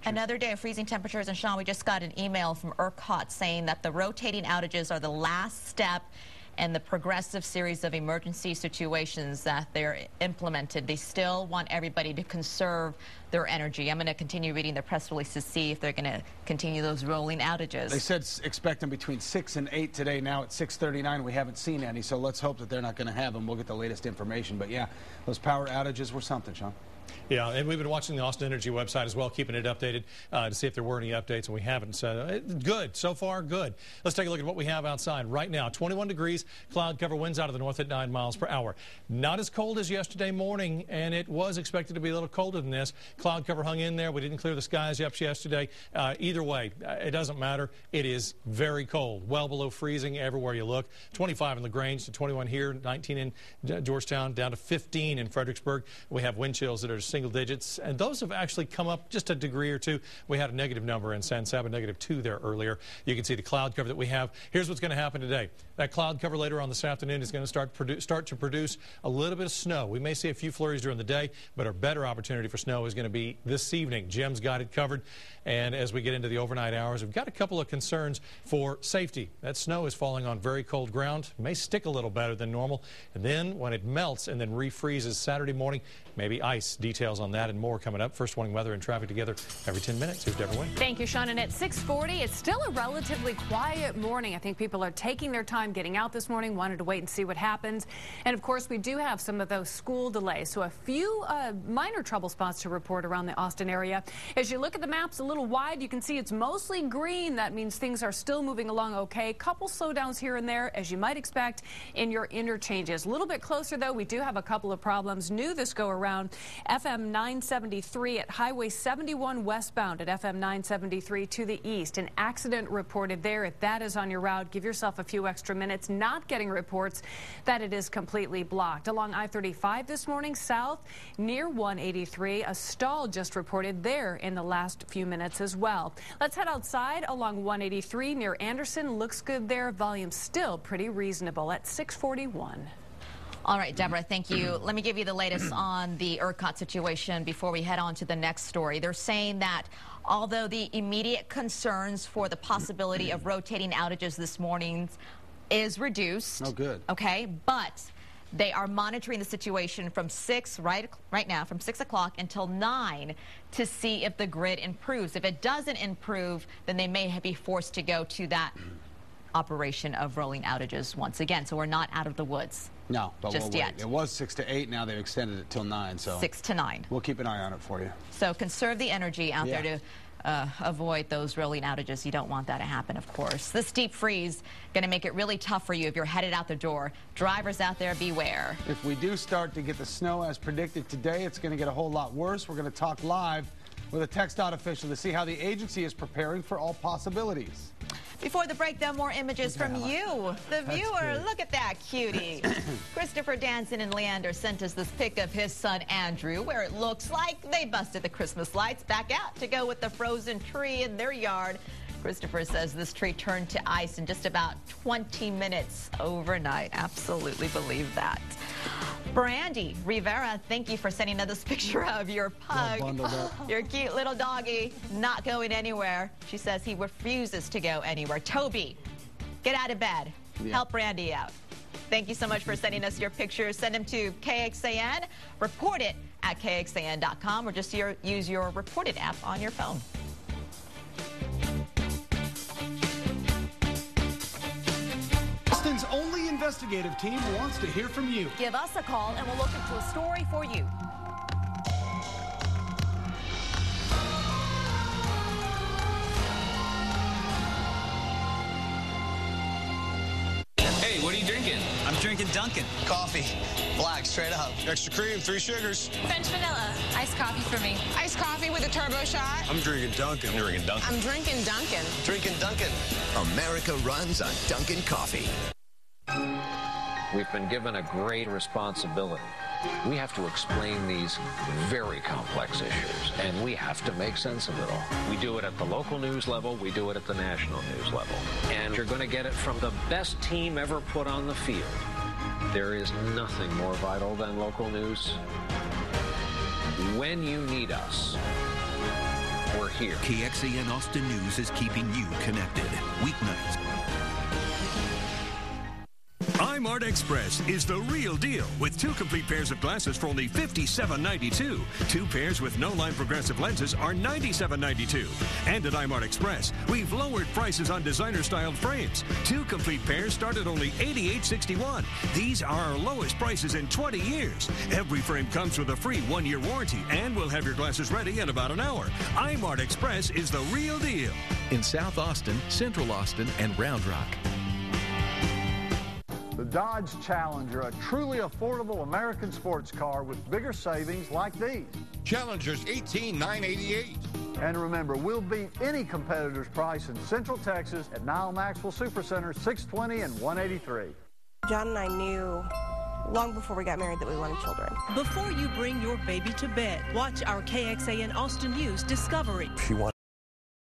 temperatures. Another day of freezing temperatures, and Sean, we just got an email from ERCOT saying that the rotating outages are the last step in the progressive series of emergency situations that they're implemented. They still want everybody to conserve their energy. I'm going to continue reading their press release to see if they're going to continue those rolling outages. They said expect them between 6 and 8 today. Now at 6:39, we haven't seen any, so let's hope that they're not going to have them. We'll get the latest information. But yeah, those power outages were something, Sean. Yeah, and we've been watching the Austin Energy website as well, keeping it updated to see if there were any updates, and we haven't. So good. So far, good. Let's take a look at what we have outside right now. 21 degrees, cloud cover, winds out of the north at 9 miles per hour. Not as cold as yesterday morning, and it was expected to be a little colder than this. Cloud cover hung in there. We didn't clear the skies up yesterday. Either way, it doesn't matter. It is very cold, well below freezing everywhere you look. 25 in LaGrange to 21 here, 19 in Georgetown, down to 15 in Fredericksburg. We have wind chills that are single digits, and those have actually come up just a degree or two. We had a negative number in San Saba, -2 there earlier. You can see the cloud cover that we have. Here's what's going to happen today. That cloud cover later on this afternoon is going to start to produce a little bit of snow. We may see a few flurries during the day, but our better opportunity for snow is going to be this evening. Jim's got it covered, and as we get into the overnight hours, we've got a couple of concerns for safety. That snow is falling on very cold ground. It may stick a little better than normal, and then when it melts and then refreezes Saturday morning, maybe ice. Details on that and more coming up. First Warning Weather and traffic together every 10 minutes. Here's Deborah Wynn. Thank you, Sean. And at 6:40, it's still a relatively quiet morning. I think people are taking their time getting out this morning, wanted to wait and see what happens. And of course, we do have some of those school delays. So a few minor trouble spots to report around the Austin area. As you look at the maps a little wide, you can see it's mostly green. That means things are still moving along okay. Couple slowdowns here and there, as you might expect in your interchanges. A little bit closer, though, we do have a couple of problems. New this go around. FM 973 at Highway 71 westbound at FM 973 to the east. An accident reported there. If that is on your route, give yourself a few extra minutes. Not getting reports that it is completely blocked. Along I-35 this morning, south near 183. A stall just reported there in the last few minutes as well. Let's head outside along 183 near Anderson. Looks good there. Volume still pretty reasonable at 641. All right, Deborah, thank you. Let me give you the latest on the ERCOT situation before we head on to the next story. They're saying that although the immediate concerns for the possibility of rotating outages this morning is reduced. Oh, good. Okay, but they are monitoring the situation from 6 right now, from 6 o'clock until 9 to see if the grid improves. If it doesn't improve, then they may be forced to go to that operation of rolling outages once again. So we're not out of the woods. No, but just we'll yet. It was 6 to 8. Now they've extended it till 9. So 6 to 9. We'll keep an eye on it for you. So conserve the energy out there to avoid those rolling outages. You don't want that to happen, of course. This deep freeze going to make it really tough for you if you're headed out the door. Drivers out there, beware. If we do start to get the snow as predicted today, it's going to get a whole lot worse. We're going to talk live with a TxDOT official to see how the agency is preparing for all possibilities. Before the break, though, more images from you, the viewer. Look at that cutie. Christopher Danson in Leander sent us this pic of his son, Andrew, where it looks like they busted the Christmas lights back out to go with the frozen tree in their yard. Christopher says this tree turned to ice in just about 20 minutes overnight. Absolutely believe that. Brandy Rivera, thank you for sending us this picture of your pug. Your cute little doggy not going anywhere. She says he refuses to go anywhere. Toby, get out of bed. Help Brandy out. Thank you so much for sending us your pictures. Send them to KXAN. Report it at KXAN.com or just use your Report It app on your phone. Austin's only investigative team wants to hear from you. Give us a call and we'll look into a story for you. Hey, what are you drinking? I'm drinking Dunkin'. Coffee. Black, straight up. Extra cream, 3 sugars. French vanilla. Iced coffee for me. Iced coffee with a turbo shot. I'm drinking Dunkin'. I'm drinking Dunkin'. I'm drinking Dunkin'. Drinking Dunkin'. America runs on Dunkin' Coffee. We've been given a great responsibility. We have to explain these very complex issues, and we have to make sense of it all. We do it at the local news level, we do it at the national news level. And you're going to get it from the best team ever put on the field. There is nothing more vital than local news. When you need us, we're here. KXAN Austin News is keeping you connected. Weeknights. iMart Express is the real deal with 2 complete pairs of glasses for only $57.92. 2 pairs with no-line progressive lenses are $97.92. And at iMart Express, we've lowered prices on designer-styled frames. 2 complete pairs start at only $88.61. These are our lowest prices in 20 years. Every frame comes with a free 1-year warranty, and we'll have your glasses ready in about an hour. iMart Express is the real deal. In South Austin, Central Austin, and Round Rock. The Dodge Challenger, a truly affordable American sports car with bigger savings like these. Challenger's $18,988. And remember, we'll beat any competitor's price in Central Texas at Nile Maxwell Supercenter, 620 and 183. John and I knew long before we got married that we wanted children. Before you bring your baby to bed, watch our KXAN Austin News Discovery.